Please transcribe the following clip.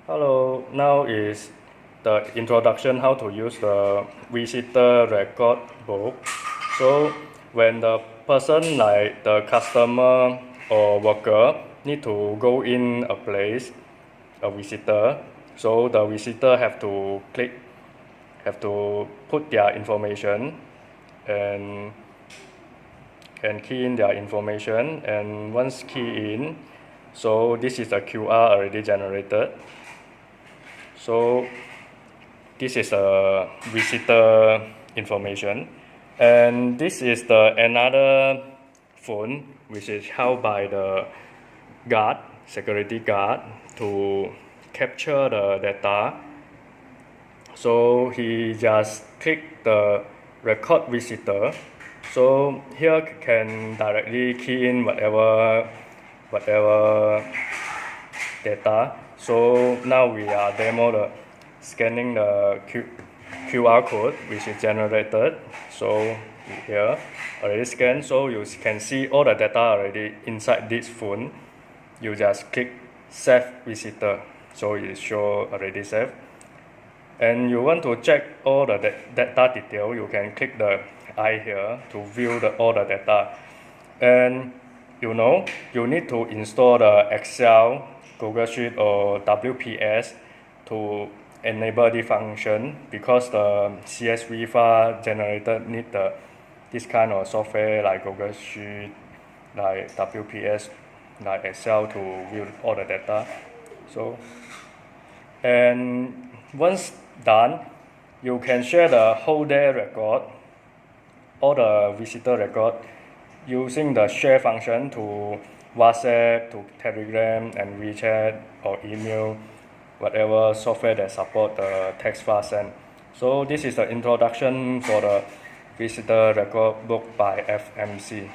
Hello, now is the introduction how to use the visitor record book. So when the person like the customer or worker need to go in a place, a visitor, so the visitor have to put their information and key in their information, and once key in, so this is the QR already generated. So this is a visitor information, and this is the another phone which is held by the guard, security guard, to capture the data. So he just click the record visitor. So here can directly key in whatever data. So now we are scanning the QR code which is generated. So here already scanned, so you can see all the data already inside this phone. You just click save visitor, so it show already saved. And you want to check all the data detail, you can click the eye here to view all the data. And you need to install the Excel, Google Sheet or WPS to enable the function, because the CSV file generated need this kind of software like Google Sheet, like WPS, like Excel to view all the data. So, and once done, you can share the whole day record, all the visitor record, using the share function to WhatsApp, to Telegram and WeChat or email, whatever software that support the text file send. So this is the introduction for the visitor record book by FMC.